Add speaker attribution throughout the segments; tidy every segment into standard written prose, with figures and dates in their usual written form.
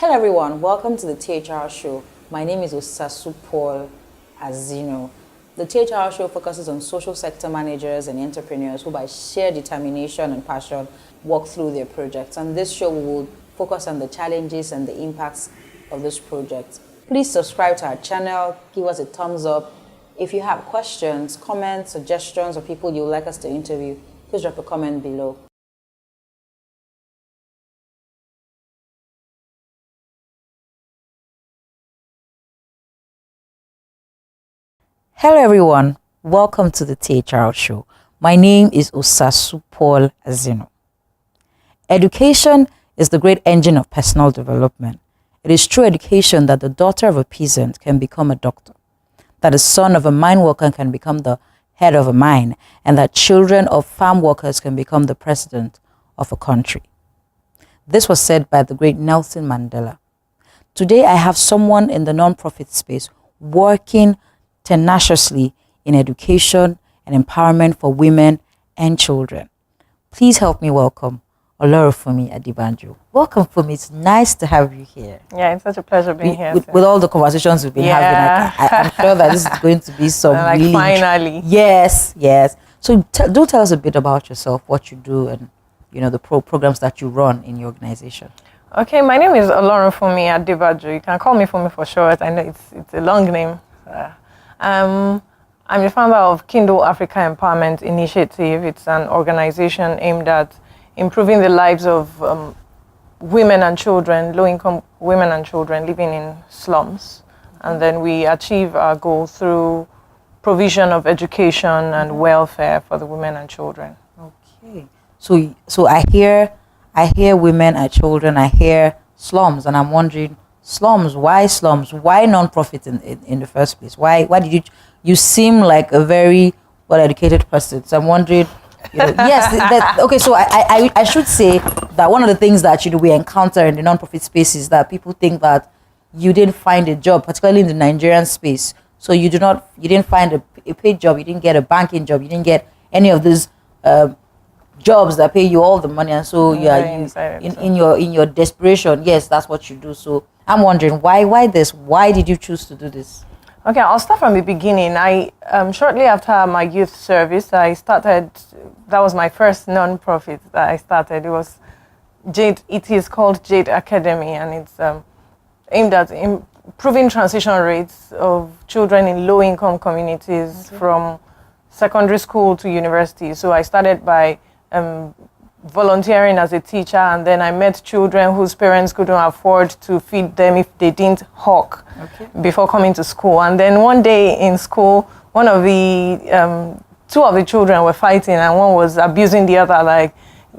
Speaker 1: Hello everyone, welcome to the THR Show. My name is Paul-Azino. The THR Show focuses on social sector managers and entrepreneurs who by sheer determination and passion work through their projects. And this show will focus on the challenges and the impacts of this project. Please subscribe to our channel, give us a thumbs up. If you have questions, comments, suggestions, or people you would like us to interview, please drop a comment below. Hello everyone, welcome to the THR Show. My name is Paul-Azino. Education is the great engine of personal development. It is through education that the daughter of a peasant can become a doctor, that the son of a mine worker can become the head of a mine, and that children of farm workers can become the president of a country. This was said by the great Nelson Mandela. Today I have someone in the non-profit space working tenaciously in education and empowerment for women and children. Please help me welcome Olorunfunmi Adebajo. Welcome, Funmi. It's nice to have you here.
Speaker 2: Yeah, it's such a pleasure being here.
Speaker 1: With all the conversations we've been having, I'm sure that this is going to be some really...
Speaker 2: finally.
Speaker 1: Yes. So do tell us a bit about yourself, what you do, and the programs that you run in your organization.
Speaker 2: Okay, my name is Olorunfunmi Adebajo. You can call me Funmi for short. I know it's a long name. I'm the founder of Kindle Africa Empowerment Initiative. It's an organization aimed at improving the lives of women and children, low-income women and children living in slums. And then we achieve our goal through provision of education and welfare for the women and children.
Speaker 1: Okay. So I hear women and children, I hear slums, and I'm wondering, slums? Why non-profit in the first place? Why did you seem like a very well-educated person? So I'm wondering, yes, okay, so I should say that one of the things that we encounter in the non-profit space is that people think that you didn't find a job, particularly in the Nigerian space. So you didn't find a paid job, you didn't get a banking job, you didn't get any of these jobs that pay you all the money, and so in your desperation, yes, that's what you do. So I'm wondering why this? Why did you choose to do this?
Speaker 2: Okay, I'll start from the beginning. I shortly after my youth service, I started. That was my first non-profit that I started. It was Jade. It is called Jade Academy, and it's aimed at improving transition rates of children in low-income communities from secondary school to university. So I started by volunteering as a teacher, and then I met children whose parents couldn't afford to feed them if they didn't hawk before coming to school. And then one day in school, one of the two of the children were fighting, and one was abusing the other, like,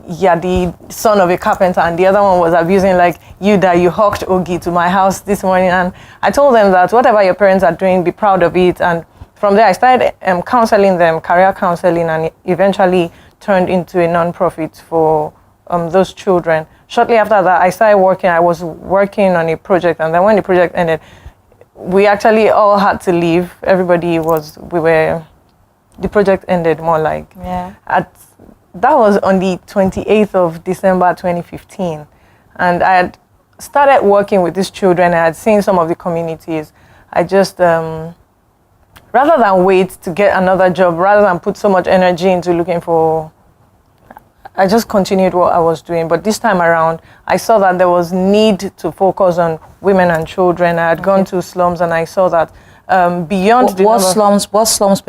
Speaker 2: yeah, the son of a carpenter, and the other one was abusing, like, you hawked Ogi to my house this morning. And I told them that whatever your parents are doing, be proud of it. And from there I started counseling them, career counseling, and eventually turned into a non-profit for those children. Shortly after that, I started working. I was working on a project, and then when the project ended, we actually all had to leave. The project ended more like.
Speaker 1: Yeah.
Speaker 2: That was on the 28th of December 2015. And I had started working with these children. I had seen some of the communities. I just, rather than wait to get another job, rather than put so much energy into looking for, I just continued what I was doing. But this time around, I saw that there was need to focus on women and children. I had gone to slums, and I saw that beyond
Speaker 1: what slums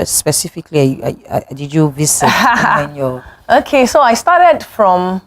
Speaker 1: specifically did you visit?
Speaker 2: Okay, so I started from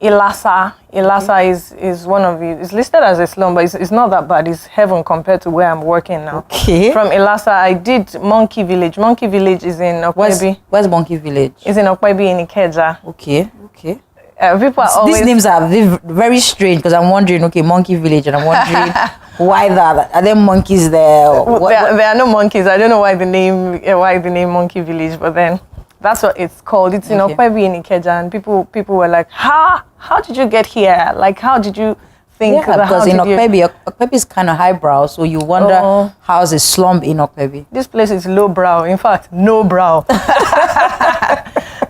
Speaker 2: Ilasa. Ilasa is one of the, it's listed as a slum, but it's not that bad. It's heaven compared to where I'm working now.
Speaker 1: Okay.
Speaker 2: From Ilasa, I did Monkey Village. Monkey Village is in Okpebi.
Speaker 1: Where's Monkey Village?
Speaker 2: It's in Okpebi in Ikeja.
Speaker 1: Okay.
Speaker 2: People are always...
Speaker 1: These names are very strange, because I'm wondering, okay, Monkey Village, and I'm wondering why that. Are there monkeys there?
Speaker 2: There are no monkeys. I don't know why the name Monkey Village, but then that's what it's called. It's in Okpebi in Ikeja, and people were like, how did you get here? Like, how did you think?
Speaker 1: Yeah, because in Okpebi is kind of highbrow, so you wonder how's a slum in Okpebi.
Speaker 2: This place is lowbrow. In fact, no brow.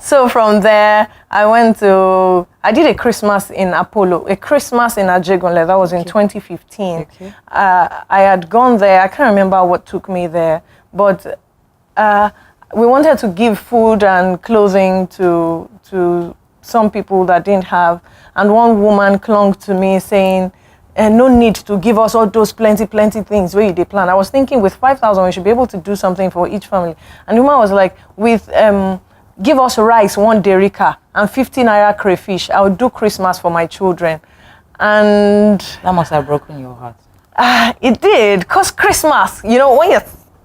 Speaker 2: So from there, I did a Christmas in Apollo, a Christmas in Ajegunle. That was in 2015.
Speaker 1: Okay.
Speaker 2: I had gone there. I can't remember what took me there, but we wanted to give food and clothing to some people that didn't have. And one woman clung to me saying, no need to give us all those plenty things where you plan. I was thinking with 5,000, we should be able to do something for each family. And the woman was like, give us rice, 1 derrica, and 15 naira crayfish. I would do Christmas for my children. And
Speaker 1: that must have broken your heart.
Speaker 2: It did, because Christmas,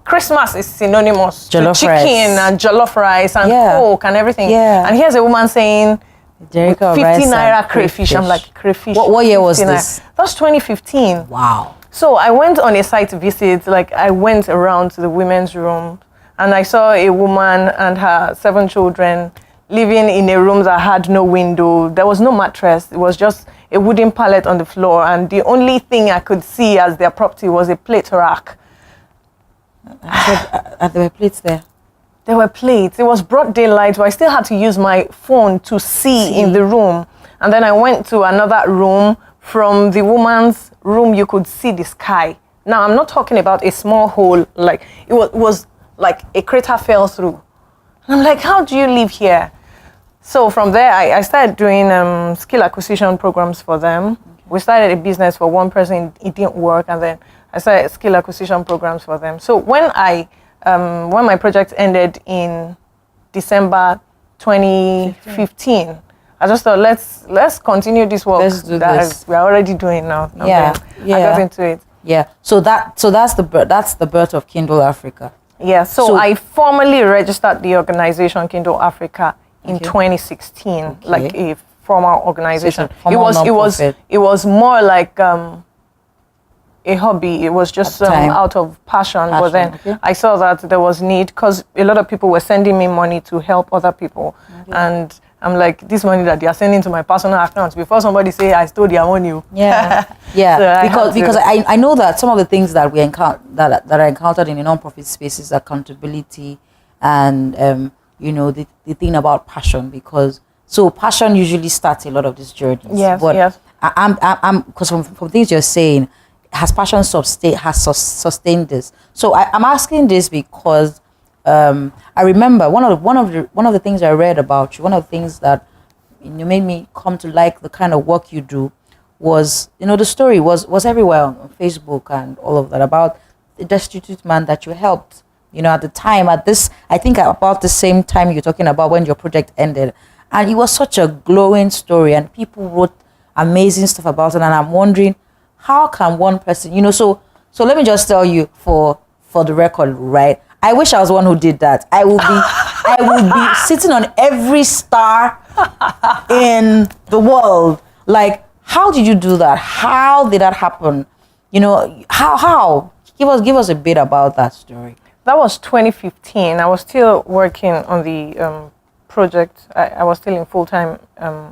Speaker 2: Christmas is synonymous to chicken and jollof rice and Coke and everything. Yeah. And here's a woman saying, 50 naira crayfish. I'm like, crayfish.
Speaker 1: What year was this?
Speaker 2: That was 2015.
Speaker 1: Wow.
Speaker 2: So I went on a site visit. Like, I went around to the women's room and I saw a woman and her 7 children living in a room that had no window. There was no mattress. It was just a wooden pallet on the floor. And the only thing I could see as their property was a plate rack.
Speaker 1: There were plates there.
Speaker 2: There were plates. It was broad daylight, but I still had to use my phone to see in the room. And then I went to another room. From the woman's room, you could see the sky. Now, I'm not talking about a small hole. Like, it was like a crater fell through. And I'm like, how do you live here? So from there, I started doing skill acquisition programs for them. Okay. We started a business for one person. It didn't work. And then I started skill acquisition programs for them. So when my project ended in December 2015, I just thought, let's continue this work we're already doing now. And I got into it.
Speaker 1: Yeah. So that's the birth of Kindle Africa.
Speaker 2: Yeah. So I formally registered the organization Kindle Africa in 2016, like a formal organization. It was more like a hobby. It was just out of passion. But then I saw that there was need, because a lot of people were sending me money to help other people. And I'm like, this money that they are sending to my personal account, before somebody say I stole their money.
Speaker 1: Yeah. So because I know that some of the things that we encounter that are encountered in the non-profit space is accountability and the thing about passion, because passion usually starts a lot of these journeys.
Speaker 2: Yes.
Speaker 1: But I'm because from things you're saying, has passion sustained this? So I'm asking this because I remember one of the things I read about you, one of the things that made me come to like the kind of work you do was, the story was everywhere on Facebook and all of that about the destitute man that you helped. At the time, I think about the same time you're talking about when your project ended, and it was such a glowing story, and people wrote amazing stuff about it, and I'm wondering, how can one person, so let me just tell you for the record, right? I wish I was the one who did that. I would be sitting on every star in the world. Like, how did you do that? How did that happen? How? Give us a bit about that story.
Speaker 2: That was 2015. I was still working on the project. I was still in full-time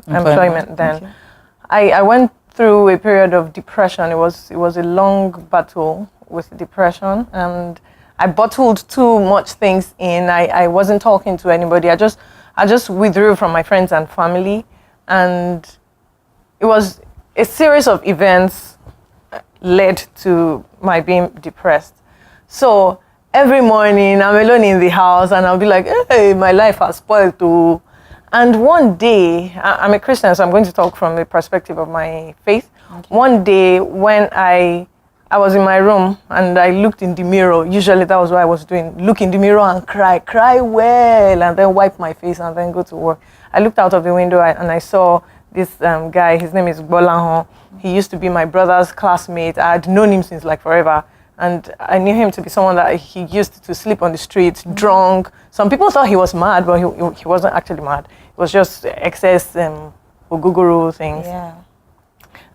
Speaker 2: employment then. Okay. I went through a period of depression. It was a long battle with depression, and I bottled too much things in. I wasn't talking to anybody. I just withdrew from my friends and family, and it was a series of events led to my being depressed. So every morning I'm alone in the house and I'll be like, hey, my life has spoiled too. And one day, I'm a Christian, so I'm going to talk from the perspective of my faith. Okay. One day when I was in my room and I looked in the mirror. Usually that was what I was doing. Look in the mirror and cry well, and then wipe my face and then go to work. I looked out of the window and I saw this guy. His name is Bolanho. He used to be my brother's classmate. I had known him since like forever. And I knew him to be someone that he used to sleep on the streets, drunk. Some people thought he was mad, but he wasn't actually mad. It was just excess oguguru things. Yeah.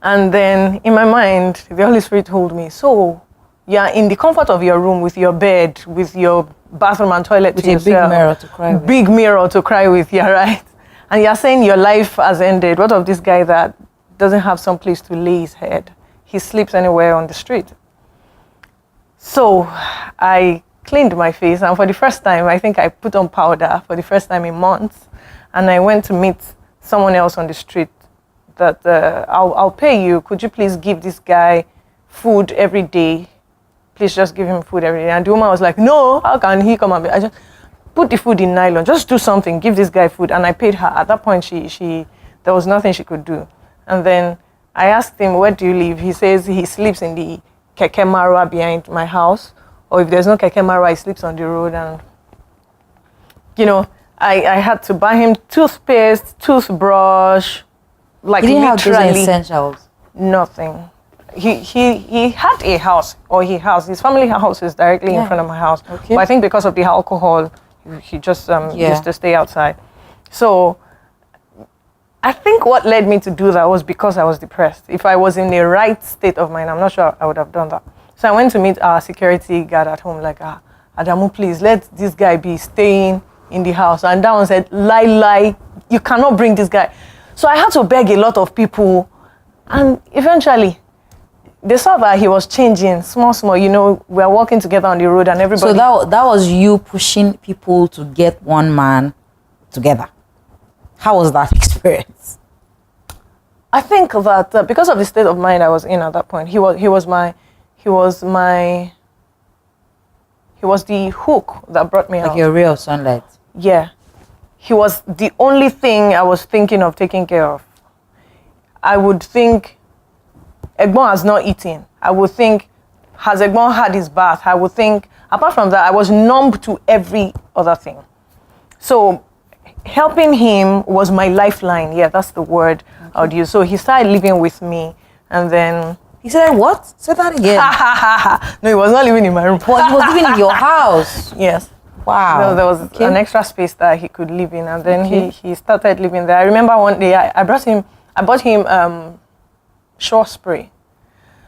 Speaker 2: And then in my mind, the Holy Spirit told me, so you're in the comfort of your room with your bed, with your bathroom and toilet
Speaker 1: with
Speaker 2: to yourself.
Speaker 1: Big mirror to cry with.
Speaker 2: Big mirror to cry with, yeah, right? And you're saying your life has ended. What of this guy that doesn't have some place to lay his head? He sleeps anywhere on the street. So I cleaned my face, and for the first time, I think I put on powder for the first time in months. and I went to meet someone else on the street that I'll pay you. Could you please give this guy food every day? Please just give him food every day. And the woman was like, no, how can he come and I just put the food in nylon. Just do something. Give this guy food. And I paid her. At that point, there was nothing she could do. And then I asked him, where do you live? He says he sleeps in the keke marwa behind my house. Or if there's no keke marwa, he sleeps on the road. And, you know, I had to buy him toothpaste, toothbrush, like
Speaker 1: He didn't
Speaker 2: literally
Speaker 1: have those essentials.
Speaker 2: nothing. He had a house, or his family house is directly in front of my house.
Speaker 1: Okay.
Speaker 2: But I think because of the alcohol, he just used to stay outside. So I think what led me to do that was because I was depressed. If I was in the right state of mind, I'm not sure I would have done that. So I went to meet our security guard at home, like, Adamu, please let this guy be staying in the house. And that one said, lie, you cannot bring this guy. So I had to beg a lot of people, and eventually they saw that he was changing small. You know, we are walking together on the road, and everybody.
Speaker 1: So that was you pushing people to get one man together. How was that experience?
Speaker 2: I think that because of the state of mind I was in at that point, he was the hook that brought me out.
Speaker 1: Like your real sunlight.
Speaker 2: Yeah. He was the only thing I was thinking of taking care of. I would think, Egbon has not eaten. I would think, has Egbon had his bath? I would think, apart from that, I was numb to every other thing. So helping him was my lifeline. Yeah, that's the word I would use. So he started living with me, and then...
Speaker 1: He said, what? Say that again.
Speaker 2: No, he was not living in my room.
Speaker 1: But he was living in your house.
Speaker 2: Yes.
Speaker 1: Wow.
Speaker 2: No, there was an extra space that he could live in, and then he started living there. I remember one day I bought him shore spray.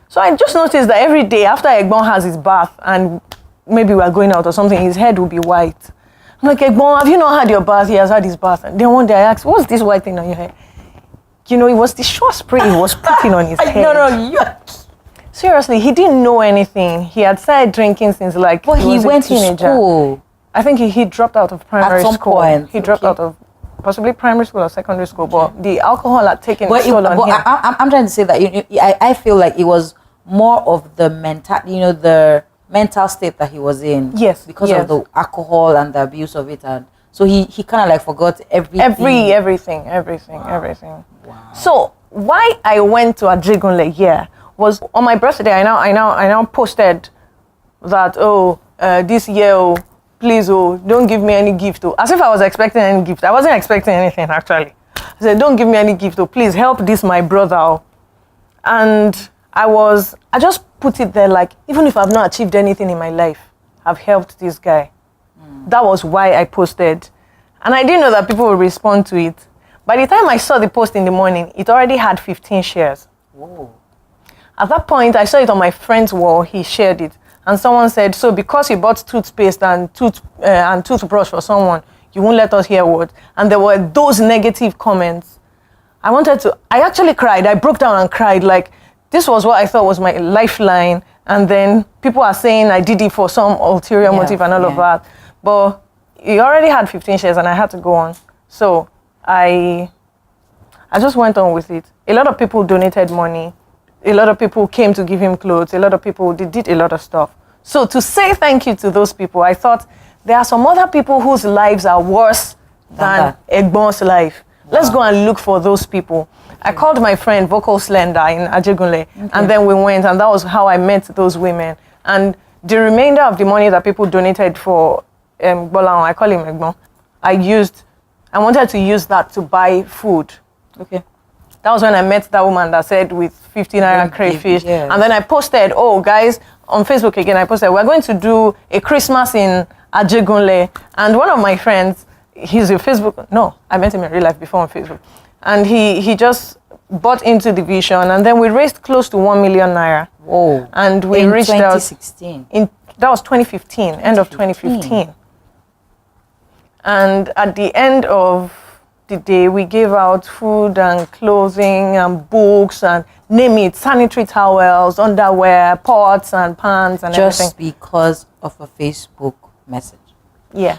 Speaker 2: So I just noticed that every day after Egbon has his bath and maybe we are going out or something, his head will be white. I'm like, Egbon, have you not had your bath? He has had his bath. And then one day I asked, what's this white thing on your head? You know, it was the shore spray he was putting on his head.
Speaker 1: No.
Speaker 2: Seriously, he didn't know anything. He had started drinking since like
Speaker 1: But he
Speaker 2: was a
Speaker 1: went to
Speaker 2: teenager.
Speaker 1: school.
Speaker 2: I think he dropped out of primary
Speaker 1: some
Speaker 2: school.
Speaker 1: point,
Speaker 2: He dropped out of possibly primary school or secondary school, but the alcohol had taken
Speaker 1: But,
Speaker 2: its toll on him.
Speaker 1: I'm trying to say that I feel like it was more of the the mental state that he was in.
Speaker 2: Yes,
Speaker 1: Because
Speaker 2: yes.
Speaker 1: of the alcohol and the abuse of it, and so he kind of like forgot everything.
Speaker 2: Everything. Wow. So why I went to Ajegunle was on my birthday. I now posted that this year please don't give me any gift as if I was expecting any gift. I wasn't expecting anything actually. I said don't give me any gift please help this my brother. And I just put it there like, even if I've not achieved anything in my life, I've helped this guy. That was why I posted. And I didn't know that people would respond to it. By the time I saw the post in the morning, it already had 15 shares.
Speaker 1: Whoa.
Speaker 2: At that point, I saw it on my friend's wall. He shared it. And someone said, so because you bought toothpaste and toothbrush for someone, you won't let us hear what? And there were those negative comments. I actually cried. I broke down and cried. Like, this was what I thought was my lifeline. And then people are saying I did it for some ulterior motive and all of that. But he already had 15 shares and I had to go on. So I just went on with it. A lot of people donated money. A lot of people came to give him clothes. A lot of people, they did a lot of stuff. So to say thank you to those people, I thought there are some other people whose lives are worse than Egbon's life. Wow. Let's go and look for those people. I called my friend Vocal Slender in Ajegunle, and then we went, and that was how I met those women. And the remainder of the money that people donated for Bolan, I call him Egbon, I wanted to use that to buy food. Okay. That was when I met that woman that said with 50 naira crayfish. Yes. And then I posted, guys, on Facebook again, I posted, we're going to do a Christmas in Ajegunle. And one of my friends, he's a Facebook, no, I met him in real life before on Facebook. And he just bought into the vision. And then we raised close to 1 million naira.
Speaker 1: Whoa.
Speaker 2: And we reached
Speaker 1: 2016.
Speaker 2: That was 2015, end of 2015. And at the end of the day, we gave out food and clothing and books and name it, sanitary towels, underwear, pots and pans and everything.
Speaker 1: Just because of a Facebook message.
Speaker 2: Yeah.